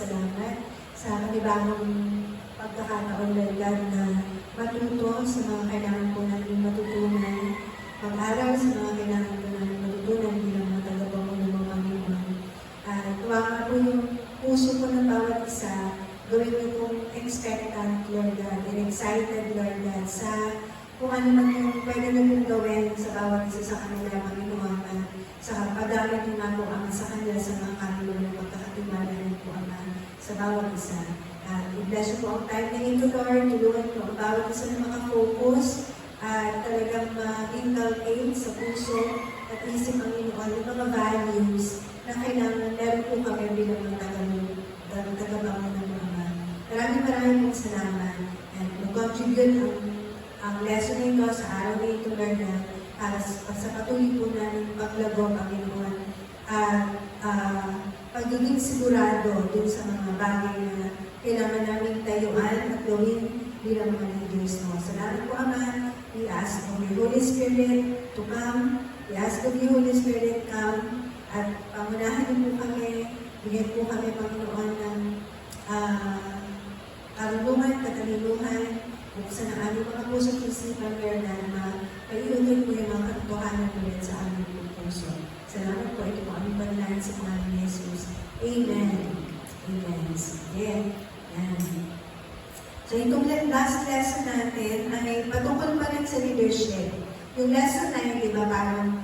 salamat sa panibagong pagkakataon, Lord God, na matuto sa mga kailangan po natin matutunan, mag-aral sa mga kailangan po natin matutunan bilang mga tagapanguna ng Panginoon. Tuwaka po yung puso ko ng bawat isa, gawin niyo pong expectant, Lord God, and excited, Lord God, sa kung ano man yung pwede na pong gawin sa bawat isa sa kanila, Panginoon, sa paggamit ng mga po ang sa kanila sa mga kanila ng pagkakatiwala ng po ang sa bawat isa. I-bless po ang time na ito, Lord. Tulungan po ang bawat isa ng mga focus at talagang inculcate sa puso at isip ang Panginoon ng mga values na kailangan meron po kami bilang mga tagabangon ng mga. Maraming pong salamat and mag-contribute ang lesson na ito sa araw na ito, Lord, na para sa patuloy po namin paglago, Panginoon, pagiging sigurado dun sa mga bagay na kailangan namin tayuan at gawin bilang mga leaders mo. Salamat po, Ama. We ask of your Holy Spirit to come. We ask of your Holy Spirit come at pamunahan niyo po kami. Bigyan po kami, Panginoon, ng karunungan, katalinuhan, buksan ang aming mga puso at isipan, Lord, na paiunin po yung mga katotohanan ulit sa aming puso. Salamat po. Ito po aming panalangin sa pangalan ni Jesus. Amen. Amen. Sige. Yan. So, itong last lesson natin ay patungkol pa rin sa leadership. Yung lesson na yun, di ba, parang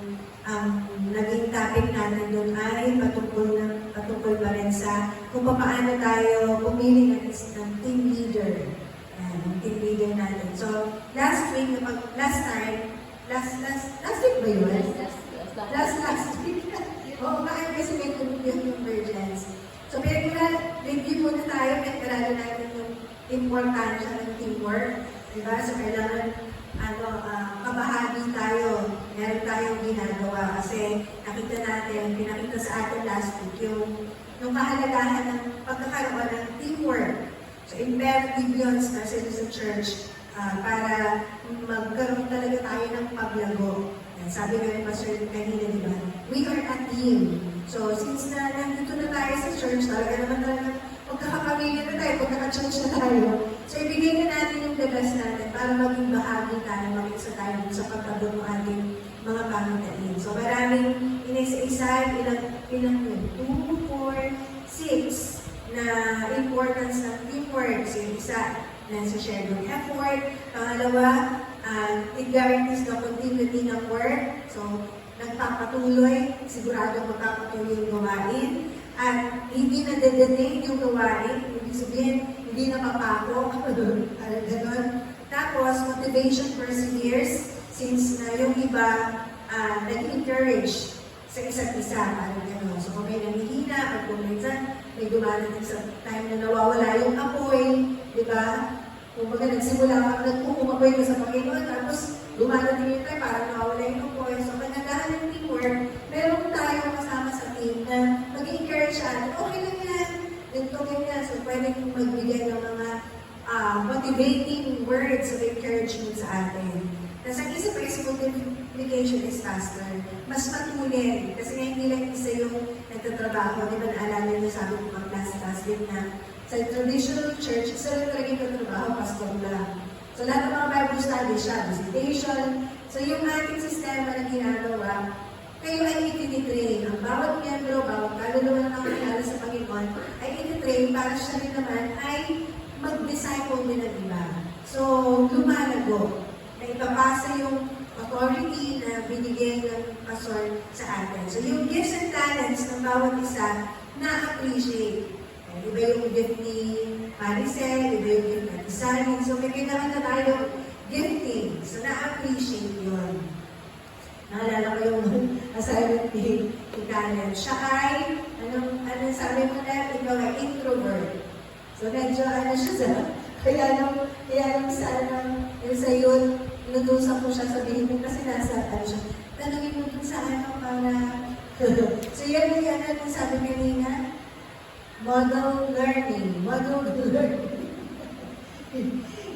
naging topic natin doon ay patungkol pa rin sa kung paano tayo pumili ng team leader. Yung team leader natin. So, last week ba yun? Last week. Oo, bakit kasi may convergence. So, review muna tayo, pinag-aralan natin yung importansya ng teamwork. Diba? So, kailangan kabahagi tayo. Meron tayong ginagawa kasi pinakita sa atin last week yung kahalagahan ng pagkakaroon ng teamwork. So, imperative yun sa church para magkaroon talaga tayo ng paglago. Sabi nga ni Pastor kanina, di ba? We are a team. So, since nandito na tayo sa church, talaga magkakapamilya na tayo, magkaka-church na tayo. So, ibigay na natin yung the best natin para maging bahagi tayo, maging sa tayo sa pagkabot ng ating mga pamitain. So, maraming inisa-isa, ilang 2, 4, 6 na importance ng teamwork. So, yung isa, nasa shared effort. Pangalawa, it guarantees the continuity ng work. So, nagpapatuloy, sigurado magpapatuloy yung gawain. At hindi na-detain yung gawain. Ibig sabihin, hindi napapako. Parang gano'n. Tapos, motivation perseveres since na yung iba nag-encourage sa isa't isa. Parang gano'n. So, kung may nanihina, at kung minsan, may dumarating sa time na nawawala yung apoy, di ba? Kung baga nagsimula ka, nagpupumapoy ka sa Panginoon, tapos dumarating yung time, parang nawawala yung apoy. So, kagandahan ng teamwork, meron tayo kasama sa team na mag-encourage natin, okay lang yan, ganito ganyan. So, pwede kong magbigay ng mga motivating words of encouragement sa atin. Tapos ang isa pa is multiplication is faster. Mas matulin. Kasi nga hindi lang isa yung nagtatrabaho. Di ba naalala niyo sabi ko mga class din na sa traditional church, isa lang talaga yung nagtatrabaho, pastor lang. So lahat ng mga Bible study siya, visitation. So yung ating sistema na ginagawa, kayo ay ititrain. Ang bawat miyembro, bawat kaluluwa ng kakilala sa Panginoon, ay ititrain para siya rin naman ay mag-disciple din ng iba. So, lumalago. Na ipapasa yung authority na binigay ng pastor sa atin. So, yung gifts and talents ng bawat isa, na-appreciate. Iba yung gift ni Maricel, iba yung gift ni Sally. So, may kailangan na tayo gifting. So, na-appreciate yun. Naalala ko yung assignment ni Karen. Siya ay, anong sabi mo na, ikaw ay introvert. So, medyo siya kaya nung sa yun, inutusan ko siya, sabihin mo kasi nasa, siya, tanungin mo dun sa para, so yan yung sabi kanina, model learning.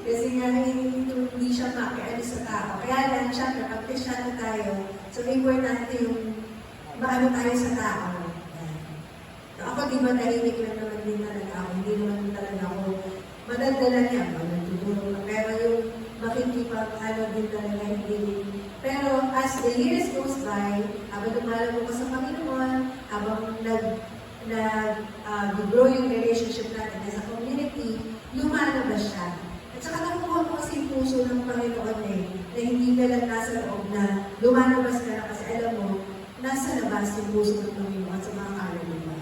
Kasi nga, hindi siya makialis sa tao. Kaya lang siya, kapag Kristiyano tayo, so importante yung maano tayo sa tao. So, ako di ba tahimik lang naman din talaga ako. Hindi naman talaga ako madadala niya. Magtutulong na. Pero yung makikipag-ano din talaga hindi. Pero as the years goes by, habang lumalago ko sa Panginoon, habang nag-grow yung relationship natin sa community, lumalabas siya. At saka nakukuha ko kasi yung puso ng Panginoon na hindi ka lang nasa loob na lumalabas ka na kasi alam mo, nasa labas yung puso ng Panginoon sa mga kaluluwa.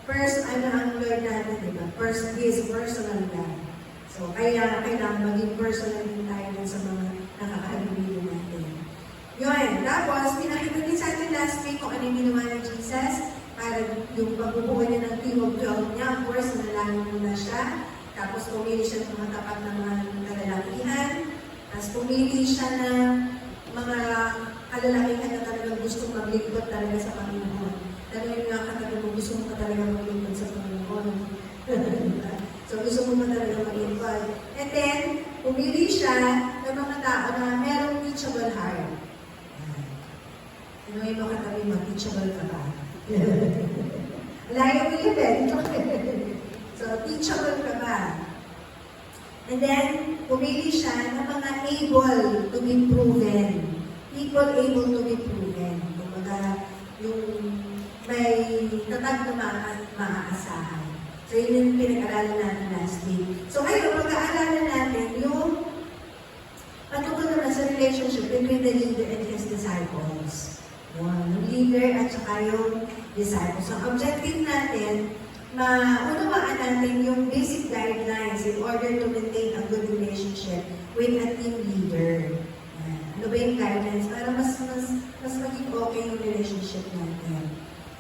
First, ano ang Lord natin, di ba? First, He is personal God. So, kaya kailangan maging personal din tayo sa mga nakakalimutan natin. Yun. Tapos, pinakita din sa atin last week kung ano yung ginawa ng Jesus para yung pagbubuo niya ng team of 12 niya. Of course, nanalangin muna siya. Tapos, pumili siya ng mga tapat na mga kalalakihan. Tapos, pumili siya ng mga kalalakihan na talagang gustong maglingkod talaga sa Panginoon. Talagang yung nakakatagal mo, gusto mo ka talaga maglingkod sa Panginoon. So, gusto mo ba talaga mag-involve? And then, pumili siya ng mga tao na merong teachable heart. Ano yung mga katabi mo, teachable ka ba? Layo mo yun eh. So, teachable ka ba? And then, pumili siya ng mga able to be proven. People able to be proven. Kumbaga, yung may tatag na maaasahan. So, yun yung pinag-aralan natin last week. So, ngayon, pag-aaralan natin yung patungkol naman sa relationship between the leader and his disciples. Yung leader at saka yung disciples. Ang objective natin, maunawaan natin yung basic guidelines in order to maintain a good relationship with a team leader. Ano ba yung guidelines? Para mas maging okay yung relationship natin.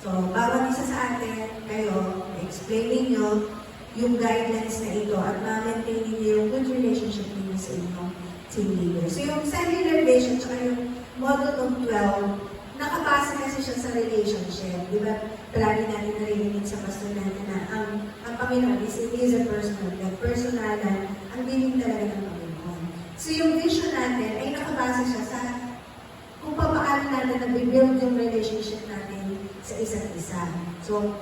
So, bawat isa sa atin, kayo, explain ninyo yung guidelines na ito at ma-maintain niyo yung good relationship ninyo sa inyong team leader. So, yung cellular relation, tsaka yung model of 12, nakapasa kasi siya sa relationship. Di ba? Palagi natin narinig sa pastor natin na ang Panginoon is a personal God. Personalan, ang dinig talaga ng Panginoon. So, yung vision natin ay nakabasa siya sa kung paano natin nag-build yung relationship natin sa isa't isa. So,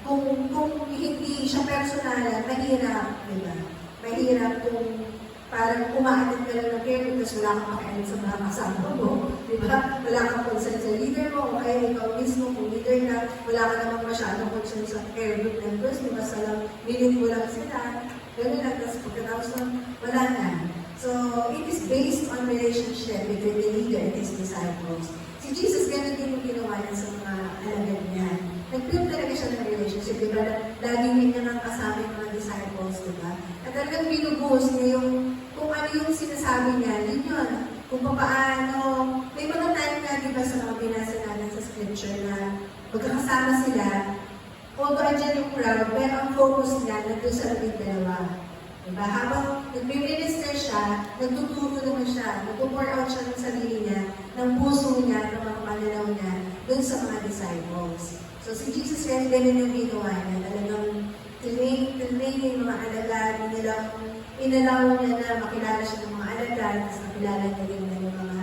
kung hindi siya personalan, mahirap, di ba? Mahirap kung parang umaatid ka lang ng care because wala kang pakialam sa mga kasama mo. Di ba? Wala kang concern sa leader mo, o kaya ikaw mismo, kung leader ka, wala ka namang masyadong concern sa care group members, di ba? Sa lang, minute mo lang sila, gano'n lang, tapos pagkatapos lang, wala na. So, it is based on relationship between the leader and his disciples. Si Jesus, ganun din yung ginawa niya sa mga alagad niya. Nag-build talaga siya ng relationship, di ba? Laging niya nang kasama yung mga disciples, di ba? At talagang binubuhos niya yung kung ano yung sinasabi niya, yun yun. Kung paano, may mga time nga, di ba, sa mga binasa natin sa scripture na magkakasama sila, although andyan yung crowd, pero ang focus niya nandun sa labing dalawa. Diba? Habang nag-minister siya, nagtuturo naman siya, nag-pour out siya ng sarili niya, ng puso niya, ng mga pananaw niya, dun sa mga disciples. So si Jesus yan, ganun yung ginawa niya. Talagang tinrain yung mga alagad, inalaw niya na makilala siya ng mga alagad, tapos makilala niya rin ng mga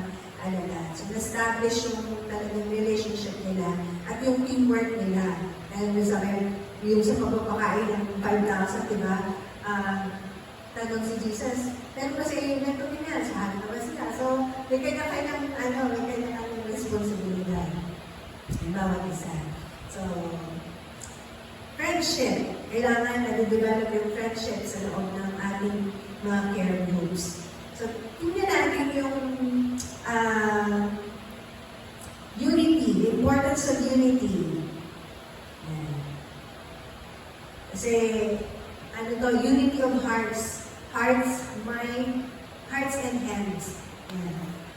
alagad. So na-establish yung talagang relationship nila at yung teamwork nila. Dahil yung sa pagpapakain ng 5,000, diba? Tanong si Jesus, pero kasi yung nagtuli niya, saan naman sila. So, may kanya-kanyang responsibilidad. Bawat isa. So, friendship. Kailangan na-develop yung friendship sa loob ng ating mga care groups. So, tingnan natin yung unity, the importance of unity. Kasi, unity of hearts, mind, hearts and hands.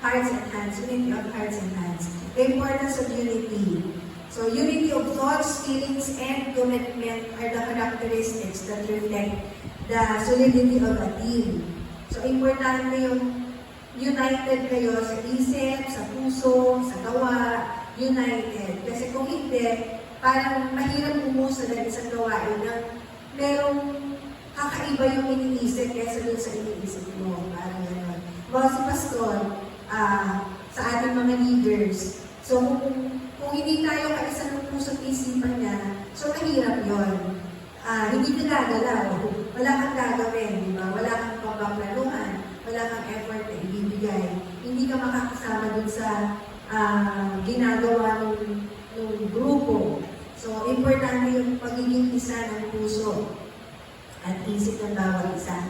Hearts and hands, unity of hearts and hands. The importance of unity. So, unity of thoughts, feelings, and commitment are the characteristics that reflect the solidity of a team. So, importante yung united kayo sa isip, sa puso, sa gawa, united. Kasi kung hindi, parang mahirap umusad ang isang gawain na merong kakaiba yung iniisip kaysa dun sa iniisip mo. Parang gano'n. Bawa si Pastor, sa ating mga leaders. So, kung hindi tayo kaisa ng puso ngayon, hindi ka gagalaw, wala kang gagawin, di ba? Wala kang papaplanuhan, wala kang effort na ibibigay, hindi ka makakasama dun sa ginagawa ng grupo. So, importante yung pagiging isa ng puso at isip ng bawat isa.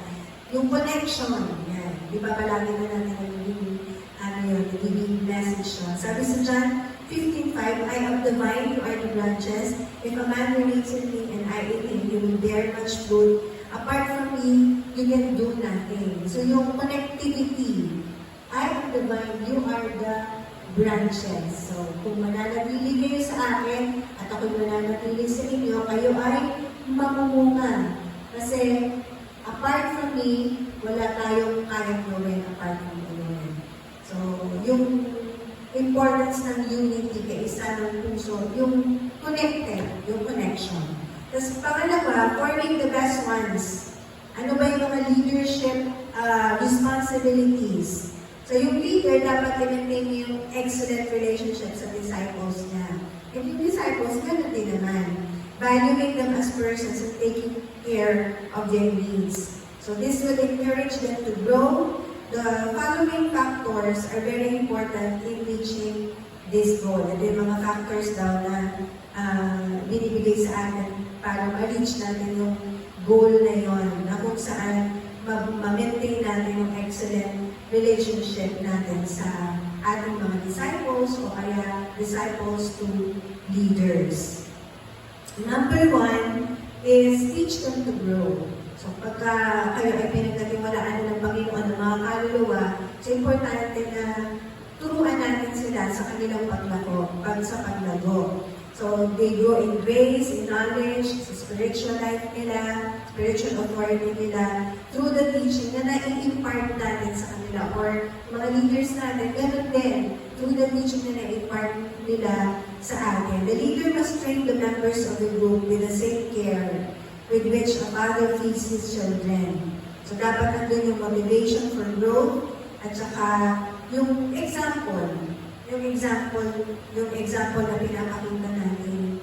Yung connection, yan. Di ba palagi na natin nagiging message yun. Sabi sa John 15:5, I am the vine, you are the branches. If a man remains in me and I in him, he will bear much fruit. Apart from me, you can do nothing. So yung connectivity, I am the vine, you are the branches. So kung mananatili kayo sa akin at ako mananatili sa inyo, kayo ay mamumunga. Kasi apart from me, wala tayong kayang gawin apart from the Lord. So yung importance ng unity, kaisa ng puso, yung connected, yung connection. Tapos pangalawa, forming the best ones. Ano ba yung mga leadership responsibilities? So yung leader dapat i-maintain yung excellent relationship sa disciples niya. And yung disciples, ganun din naman. Valuing them as persons and taking care of their needs. So this will encourage them to grow. The following factors are very important in reaching this goal. Ito yung mga factors daw na binibigay sa atin para ma-reach natin yung goal na yon, na kung saan ma-maintain natin yung excellent relationship natin sa ating mga disciples o kaya disciples to leaders. Number 1 is teach them to grow. So pagka kayo ay pinagkatiwalaan ng Panginoon ng mga kaluluwa, so importante na turuan natin sila sa kanilang paglago. So they grow in grace, in knowledge, sa spiritual life nila, spiritual authority nila, through the teaching na nai-impart natin sa kanila, or mga leaders natin, ganun din, through the teaching na nai-impart nila sa atin. The leader must train the members of the group with the same care with which a father feeds his children. So dapat nandun yung motivation for growth at saka yung example na pinapakita natin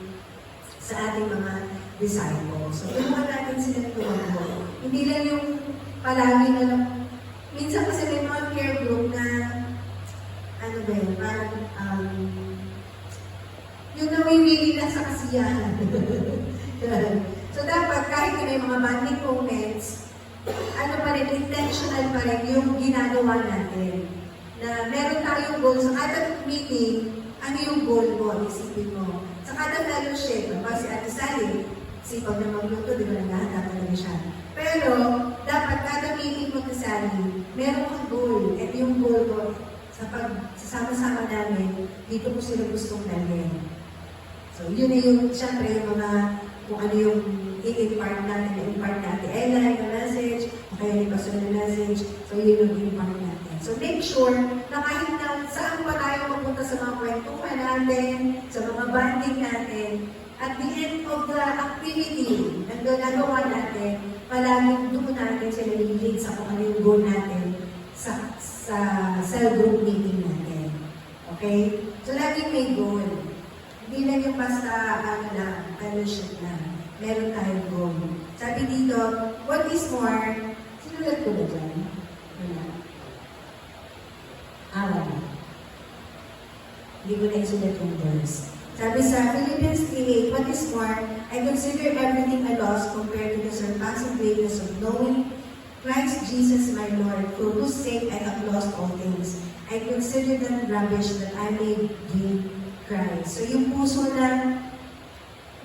sa ating mga disciples. So tulungan natin sila tumago. Hindi lang yung palagi na lang, minsan kasi may mga care group na parang yung nawibili na sa kasiyahan. So dapat kahit na may mga bonding moments, intentional pa rin yung ginagawa natin. Na meron tayong goal sa kada meeting, ano yung goal mo, isipin mo. Sa kada fellowship, si Ate Sally, sipag na magluto, di ba naghahanap talaga siya. Pero, dapat kada meeting mo, Ate Sally, meron kang goal. At yung goal mo, sa pagsasama-sama namin, dito ko sila gustong dalhin. So, yun na yung, syempre, yung mga, kung ano yung i-impart natin Ella, yung message, o kaya yung pastor na message, so yun yung i-impart natin. So make sure na kahit na saan pa tayo magpunta sa mga kwentuhan natin, sa mga banding natin, at the end of the activity na ginagawa natin, palaging doon natin sila lilid sa kung ano yung goal natin sa cell group meeting natin. Okay? So laging may goal. Hindi lang yung basta fellowship na. Meron tayong goal. Sabi dito, what is more, sinulat ko na dyan? Wala. Wala. Hindi ko na isulat yung verse. Sabi sa Philippians 3:8, what is more, I consider everything a loss compared to the surpassing greatness of knowing Christ Jesus my Lord, for whose sake I have lost all things. I consider them rubbish that I may gain Christ. So yung puso na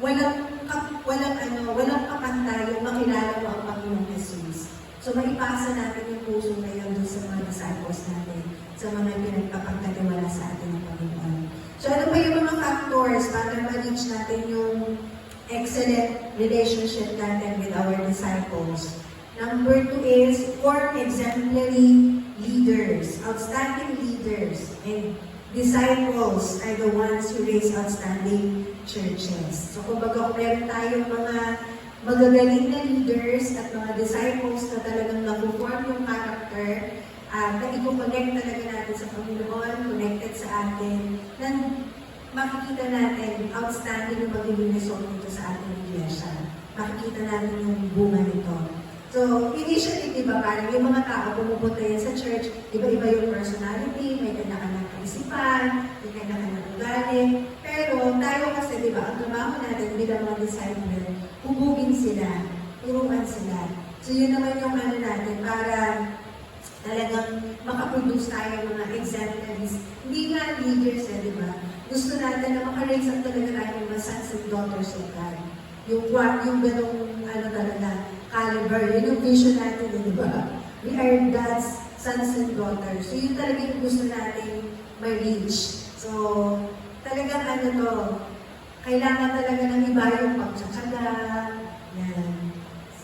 walang kapantay yung makilala mo ang Panginoong Jesus. So maipasa natin yung puso na yun dun sa mga disciples natin, sa mga pinagpapagkatiwala sa atin ng Panginoon. So ano pa yung mga factors para ma-reach natin yung excellent relationship natin with our disciples? Number 2 is form exemplary leaders, outstanding leaders, and disciples are the ones who raise outstanding churches. So kumbaga kung meron tayong mga magagaling na leaders at mga disciples na talagang nag-form yung character, na i-connect talaga natin sa Panginoon, connected sa atin, makikita natin outstanding yung magiging result nito sa ating iglesia. Makikita natin yung bunga nito. So, initially, di ba, parang yung mga tao pumupunta yan sa church, iba-iba yung personality, may kanya-kanyang kaisipan, may kanya-kanyang ugali. Pero tayo kasi, di ba, ang trabaho natin bilang mga discipler, hubugin sila, turuan sila. So, yun naman yung ano natin, para talagang makaproduce tayo ng mga exemplaries. Hindi nga leaders, di ba? Gusto natin na maka-raise up talaga tayo ng mga sons and daughters of God. Yung ganong, ano talaga, caliber. Yun yung vision natin, di ba? We are God's sons and daughters. So, yun talaga yung gusto natin ma-reach. So, talagang ano to, kailangan talaga ng iba yung pagtsatsaga. Yan.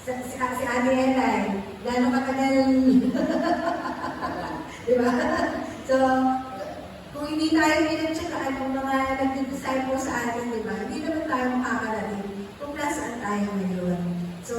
Si Ate Elay, gano'ng katagal. Di ba? So, kung hindi tayo pinagtsagaan ng mga nag-disciple sa atin, di ba? Hindi naman tayo makakarating kung nasaan tayo ngayon. So,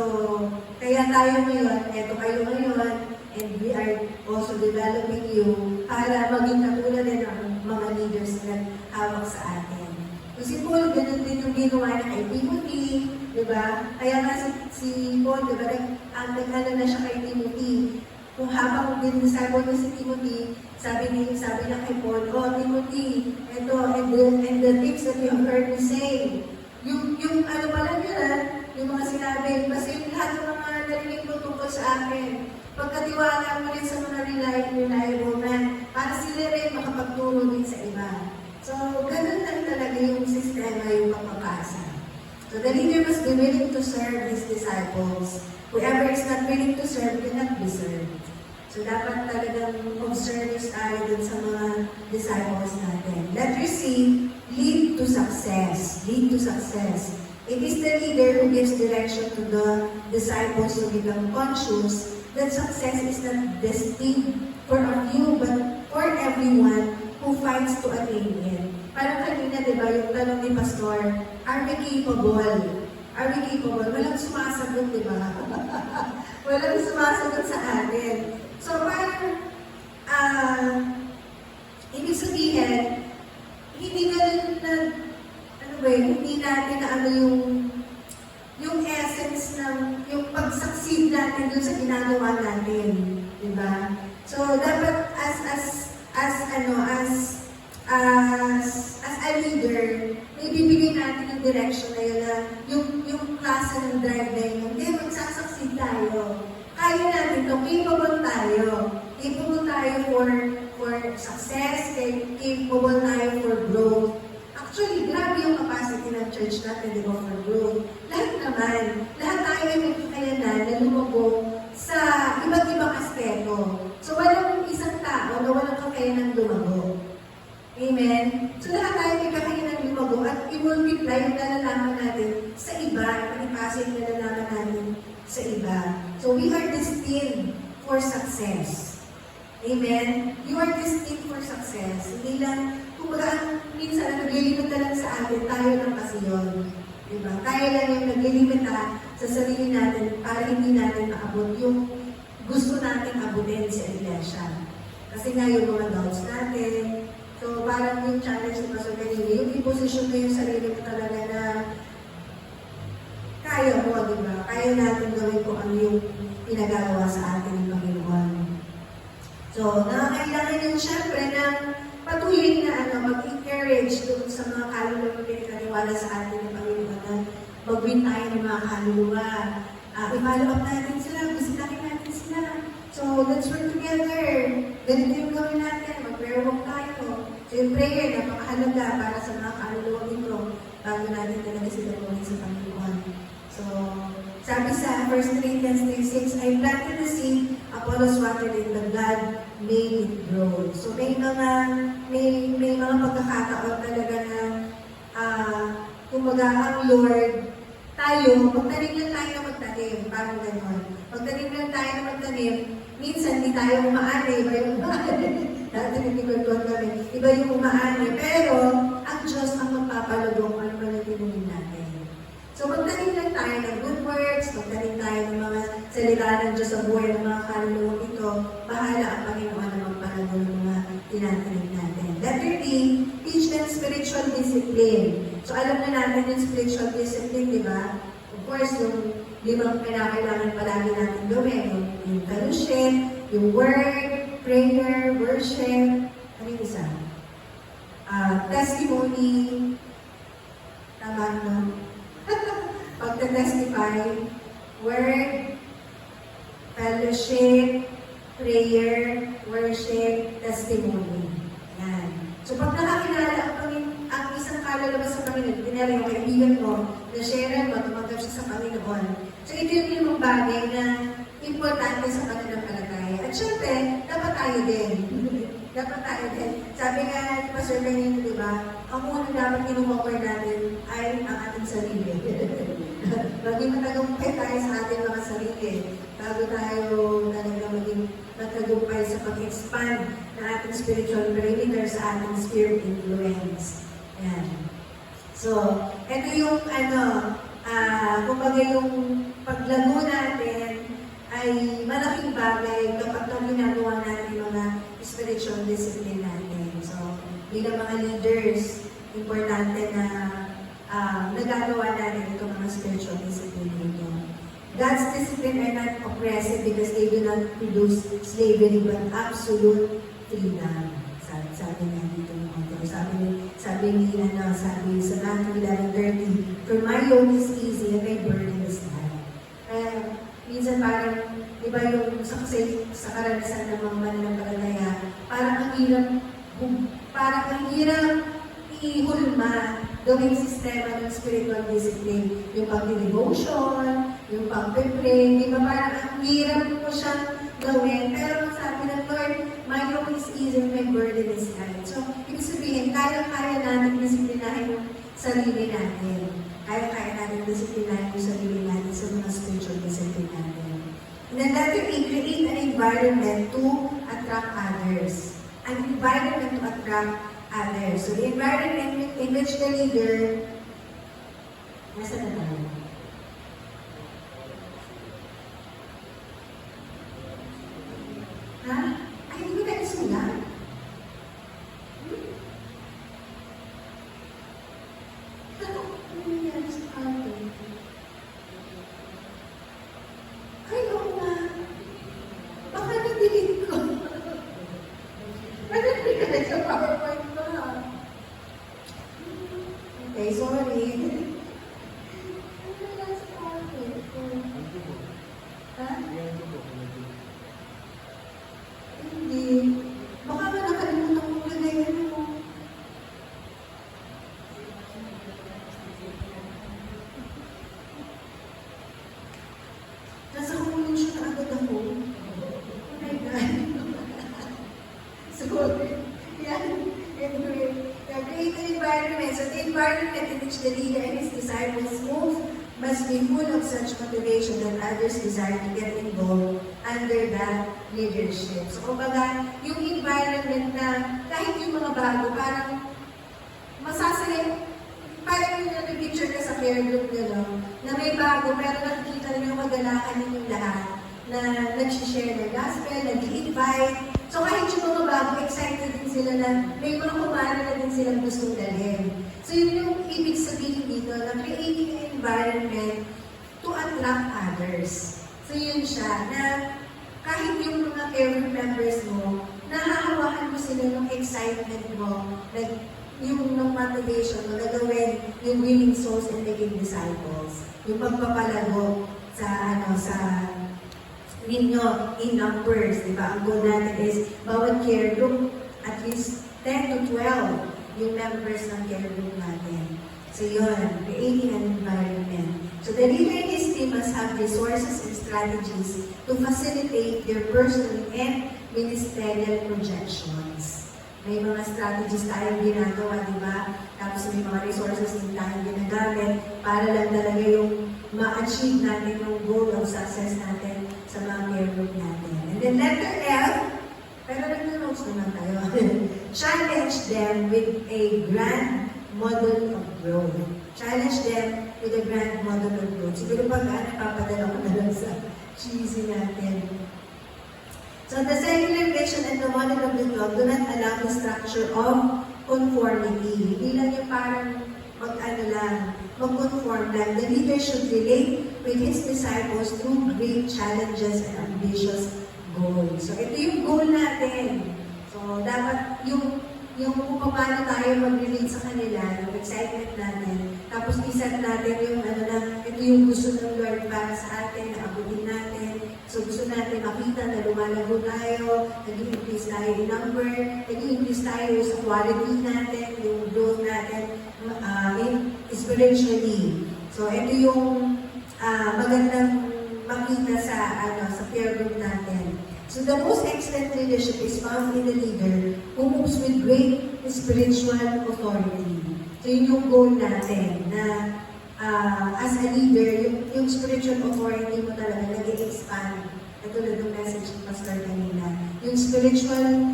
kaya tayo ngayon, eto kayo ngayon, and we are also developing you para maging katulad din ang mga leaders na hawak sa atin. So, si Paul, ganun din yung ginawa niya kay Timothy, di ba? Kaya nga si Paul, di ba, nag-ano na siya kay Timothy. Kung habang din-disciple niya si Timothy, sabi niya kay Paul, oh, Timothy, ito, and the things that you have heard me say, yung ano pala nila, yung mga sinabi, kasi yung lahat ng mga narinig mo tungkol sa akin, pagkatiwala mo rin sa mga reliable man, para sila rin makapagturo din sa iba. So, ganun lang talaga yung sistema, yung pagpapasa. So, the leader must be willing to serve his disciples. Whoever is not willing to serve cannot be served. So, dapat talagang mag-service tayo dun sa mga disciples natin. Letter C, lead to success. Lead to success. It is the leader who gives direction to the disciples who become conscious that success is not destined for a few, but for everyone who fights to attain it. Parang kanina, di ba, yung tanong ni Pastor, are we capable? Are we capable? Walang sumasagot, di ba? Walang sumasagot sa atin. So, parang, ibig sabihin, hindi hindi natin na ano yung essence ng, yung pag-succeed natin dun sa ginagawa natin. Di ba? So, dapat as a leader, ibibigay natin yung direction na yun na yung klase ng drive na yun. Hindi, magsasucceed tayo. Kaya natin ito, capable tayo. Capable tayo for success, capable tayo for growth. Actually, grabe yung capacity ng church natin, di ba, for growth. Lahat tayo ay may kakayanan na lumabog sa iba't ibang aspeto. So, walang isang tao na walang kakayanan lumabog. Amen? So, lahat tayo may kakayanan lumabog at i-multiply yung nalalaman natin sa iba, ipasa yung nalalaman natin sa iba. So, we are destined for success. Amen? You are destined for success. Hindi lang, kumbaga, minsan, naglilimita lang sa atin, tayo lang kasi yun. Diba? Tayo lang yung naglilimita sa sarili natin para hindi natin maabot yung gusto natin abutin sa iglesia. Kasi nga yung mga doubts natin. So, parang yung challenge ni Pastor kanina, yung i-position mo yung sarili mo talaga na kaya mo, di ba? Kaya natin gawin kung ano yung pinagagawa sa atin ng Panginoon. So, nakakailangan yun syempre ng patuloy na mag-encourage doon sa mga kaluluwa na pinagkaniwala sa atin ng Panginoon na mag-win tayo ng mga kaluluwa. I-follow up natin sila, bisitahin natin sila. So, let's work together. Ganito yung gawin natin, mag-prayer walk tayo. So, yung prayer, napakahalaga para sa mga kaluluwa ito bago natin talaga sila gawin sa Panginoon. So, sabi sa 1 Corinthians 3:6, I planted the seed, Apollos watered it, but God made it grow. So, may mga pagkakataon talaga na kumbaga ang Lord, tayo, magtanim lang tayo na magtanim, parang gano'n. Magtanim lang tayo na magtanim, minsan di tayo umaani, iba yung umaani. Dati nagkikwentuhan kami, iba yung umaani, pero ang Diyos ang magpapalugong ano man ang tinunin natin. So magtanim lang tayo ng good works, magtanim tayo ng mga salita ng Diyos sa buhay ng mga kaluluwa ito, bahala ang Panginoon na magpalago ng mga tinatanim natin. Letter D, teach them spiritual spiritual discipline. So alam na natin yung spiritual discipline, di ba? Of course, yung 5 kailangan palagi natin gawin. Yung fellowship, yung word, prayer, worship, ano yung isa? Testimony, tama no? Pagka-testify, word, fellowship, prayer, worship, testimony. Yan. So pag nakakilala ang isang kaluluwa sa Panginoon, kinala yung kaibigan mo, na-share mo, tumanggap siya sa Panginoon. So ito yung 5 bagay na importante sa pananampalataya. At syempre, dapat tayo din. Dapat tayo din. Sabi nga ni Pastor Benito, di ba, ang unang dapat kinuha natin ay ang ating sarili. Maging matagumpay tayo sa ating mga sarili bago tayo talaga maging matagumpay sa pag-expand ng ating spiritual perimeter sa ating sphere of influence. Ayan. So, ito yung kumbaga yung paglago natin ay malaking bagay kapag ginagawa natin yung mga spiritual discipline natin. So, bilang mga leaders, importante na nagagawa natin itong mga spiritual discipline nito. God's discipline are not oppressive because they do not produce slavery but absolute freedom. Sabi nga dito ng author. Sabi sa Matthew 11:30, "For my yoke is easy and my burden is light." Minsan parang, di ba yung sa karanasan ng mga mananampalataya, parang ang hirap ihulma gawing sistema ng spiritual discipline. Yung pag-devotion, yung pag-pray, di ba parang ang hirap mo siyang gawin. Pero sabi ng Lord, my yoke is easy and my burden is light. So, ibig sabihin, kaya-kaya natin disiplinahin yung sarili natin. Kaya-kaya natin disiplinahin yung sarili natin sa mga spiritual discipline natin. And then letter A, create an environment to attract others. An environment to attract others. So the environment in which the leader, nasa na tayo? Ha? Ay, hindi ko tayo sulat. Ano nangyayari sa atin? Ay, oo nga. Baka nag-delete ko. Nag-delete ka na sa PowerPoint ko, ha? Okay, sorry. Ano nangyayari sa PowerPoint ko? Ha? Hindi. Baka ba nakalimutan ko lagay mo? Nasa conclusion na agad ako. Oh my God. So, yan. Anyway, create an environment. So the environment in which the leader and his disciples move must be full of such motivation that others desire to get involved under that leadership. So, kumbaga, yung environment na kahit yung mga bago, parang masasaya, parang yung napipicture ka sa care group nila, na may bago, pero nakikita rin yung magalakan ninyong lahat na nag-share ng gospel, nag-invite. So, kahit yung mga bago, excited din sila na may mga kumana na din silang gustong dalhin. So, yun yung ibig sabihin dito, na creating an environment to attract others. So, yun siya, na kahit yung mga care group members mo, nahahawakan mo sila ng excitement mo, like, yung motivation mo na gawin yung winning souls and making disciples. Yung pagpapalago sa ninyo in numbers, di ba? Ang goal natin is bawat care group, at least 10 to 12 yung members ng care group natin. So yun, creating an environment. So the leader in his team must have resources and strategies to facilitate their personal and ministerial projections. May mga strategies tayong ginagawa, di ba? Tapos may mga resources din tayong ginagamit para lang talaga yung ma-achieve natin yung goal of success natin sa mga care group natin. And then letter L, pero nag-notes naman tayo. Challenge them with a grand model of growth. Challenge them with a grand model of growth. Siguro pag papadala ko na lang sa cheesy natin. So the secular vision and the model of the club do not allow the structure of conformity. Hindi lang yung parang mag-conform lang. The leader should relate with his disciples through great challenges and ambitious goals. So, ito yung goal natin. So, dapat yung kung paano tayo mag-relate sa kanila, yung excitement natin, tapos iset natin yung ito yung gusto ng Lord para sa atin, na abutin natin. So gusto natin makita na lumalago tayo, nag-increase tayo in number, nag-increase tayo sa quality natin, yung growth natin spiritually. So ito yung magandang makita sa peer group natin. So the most excellent leadership is found in the leader who moves with great spiritual authority. So yun yung goal natin, na as a leader, yung spiritual authority mo talaga nag-expand. Katulad ng message ng Pastor kanina. Yung spiritual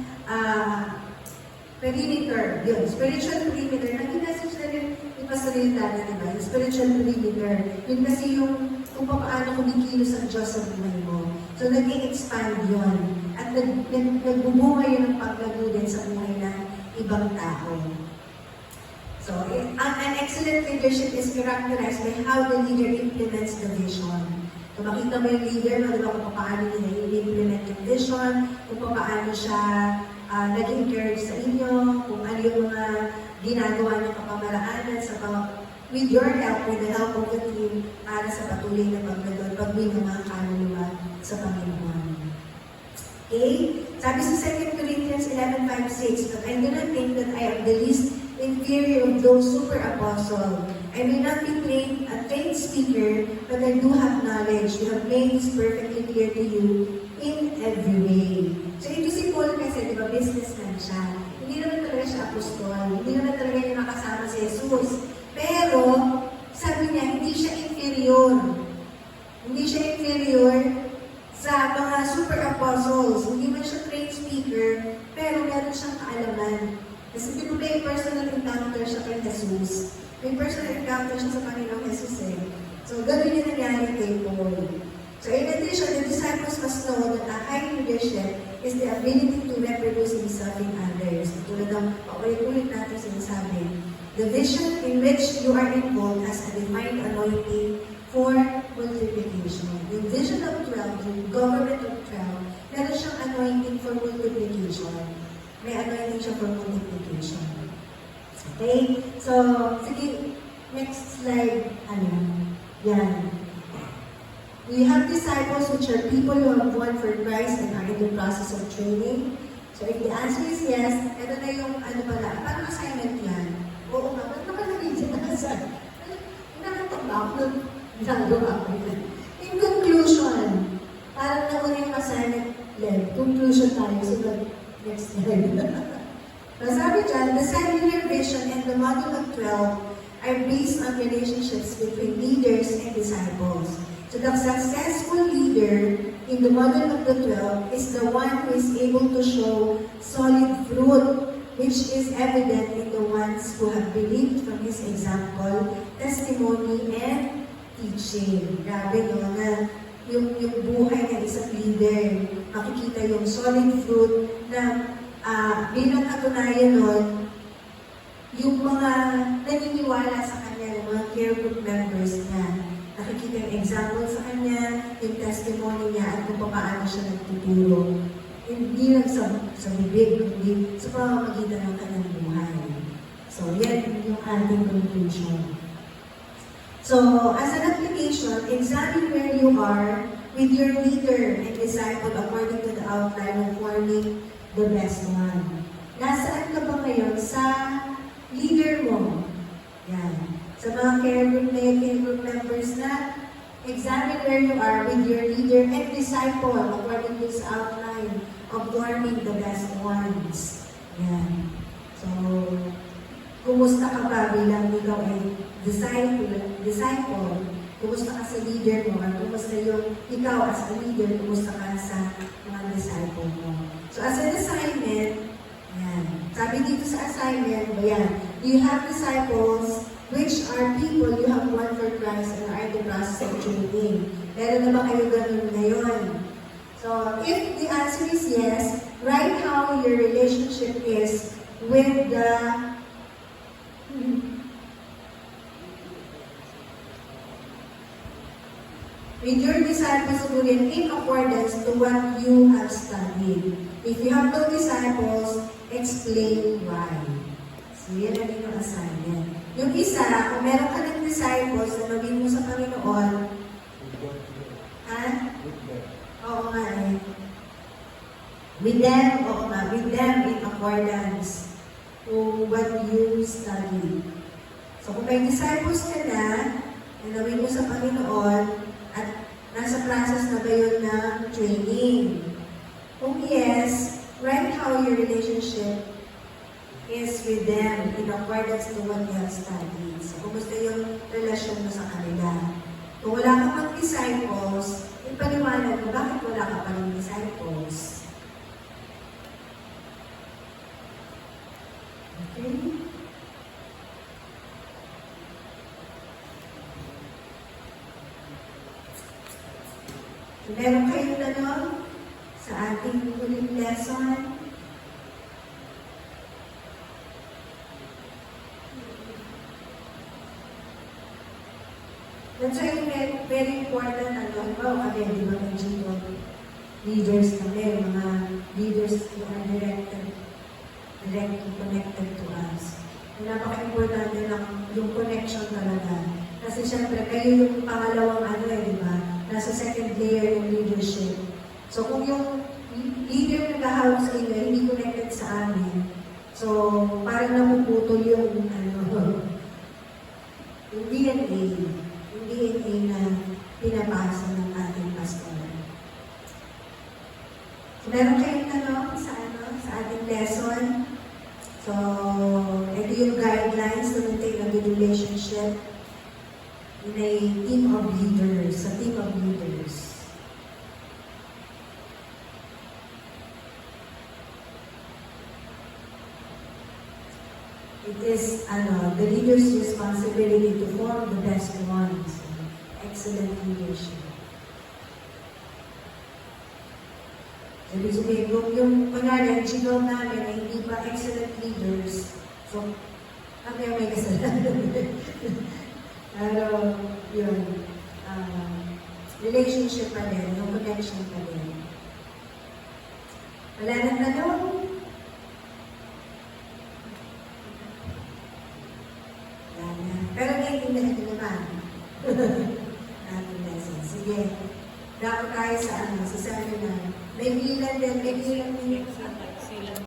perimeter, yun, spiritual perimeter, naging message na rin yung Pastor yung dati, diba? Yung spiritual perimeter, yun kasi yung kung paano kumikilos ang Diyos sa buhay mo. So, nag-i-expand yun. At nagbubuhay yun ng paglago din sa buhay ng ibang tao. So, an excellent leadership is characterized by how the leader implements the vision. So, makita mo yung leader, kung paano niya i-implement yung vision, kung paano siya nag-encourage sa inyo, kung ano yung mga ginagawa niya kapamaraanan with your help, with the help of the team, para sa patuloy na pagwin ng mga kaluluwa sa Panginoon. Okay? Sabi sa 2 Corinthians 11:5-6, "But I do not think that I am the least inferior of those super apostles. I may not be a trained speaker, but I do have knowledge. You have made this perfectly clear to you in every way." So ito si Paul kasi, di ba, businessman siya. Hindi naman talaga siya apostol. Hindi naman talaga yung nakasama si Jesus. Pero, sabi niya, hindi siya inferior. Hindi siya inferior sa mga super apostles. Hindi man siya trained speaker, pero meron siyang kaalaman. Kasi di ba may personal encounter siya kay Jesus. May personal encounter siya sa Panginoong Jesus eh. So, gano'n yung nangyari kay Paul. So, in addition, the disciples must know that a high leadership is the ability to reproduce himself in others. Tulad ng paulit-ulit natin sinasabi, the vision in which you are involved has a defined anointing for multiplication. Yung vision of 12, yung government of 12, meron siyang anointing for multiplication. May anointing siya for multiplication. Okay? So, sige, next slide. Yan. We have disciples which are people who have won for Christ and are in the process of training. So, if the answer is yes, ito na yung parang assignment yan. Oo nga, ba't nakalagay dyan na sa nakatanda ako ng ginagawa ko yan. In conclusion, parang nauna yung assignment led. Conclusion tayo. So, next slide. So, sabi dyan, the cellular vision and the model of 12 are based on relationships between leaders and disciples. So, the successful leader in the model of the 12 is the one who is able to show solid fruit, which is evident in the ones who have believed from his example, testimony, and teaching. Grabe, no? Na yung buhay ng isang leader, makikita yung solid fruit na bilang katunayan nun, yung mga naniniwala sa kanya, yung mga care group members niya, nakikita yung example sa kanya, yung testimony niya, at kung paano siya nagtuturo. Hindi lang sa bibig, kundi sa pamamagitan ng kanyang buhay. So, yan yung ating conclusion. So, as an application, examine where you are with your leader and disciple according to the outline of forming the best one. Nasaan ka ba ngayon sa leader mo? Yan. Sa mga care group members na, examine where you are with your leader and disciple according to this outline of forming the best ones. Yan. So, kumusta ka ba bilang ikaw ay disciple? Kumusta ka sa leader mo? At kumusta yung ikaw as a leader, kumusta ka sa mga disciple mo? So, as an assignment, yan. Sabi dito sa assignment, yan, you have disciples which are people you have won for Christ and are in the process of training. Meron na ba kayo ganun ngayon? So, if the answer is yes, write how your relationship is with the with your disciples student in accordance to what you have studied. If you have no disciples, explain why. So, yan ang inyong assignment. Yung isa, kung meron ka ng disciples na gawin mo sa Panginoon, ha? Oo nga eh. With them, oo nga, with them in accordance to what you study. So, kung may disciples ka na gawin mo sa Panginoon, at nasa process na ba yun ng training? Kung yes, write how your relationship is with them in accordance to what you have studied. So, kumusta yung relasyon mo sa kanila? Kung wala ka pang disciples, ipaliwanag mo, bakit wala ka pang disciples? Okay? Meron kayong tanong sa ating ulit lesson? That's why very important, kami, di ba, ng GPO leaders kami, mga leaders who are directly connected to us. Napaka-importante lang yung connection talaga. Kasi syempre, kayo yung pangalawang di ba? Nasa second layer ng leadership. So, kung yung leader na nag-ahawak sa inyo, hindi connected sa amin, so, parang napuputol yung, yung DNA na pinapasa ng ating pastor. So, meron kayong tanong sa ating lesson. So, ito yung guidelines to maintain a good relationship in a team of leaders, a team of leaders. It is the leader's responsibility to form the best ones. Excellent leadership. Ibig sabihin, yung kunyari, ang sigaw namin ay hindi pa excellent leaders, so, kami may kasalanan. Pero, yun, relationship pa din, yung connection pa din. Wala nang tanong? Wala na. Pero naiintindihan ko naman. Ating lesson. Sige. Dapat tayo sa sa seminar. May bilang din, may bilang din.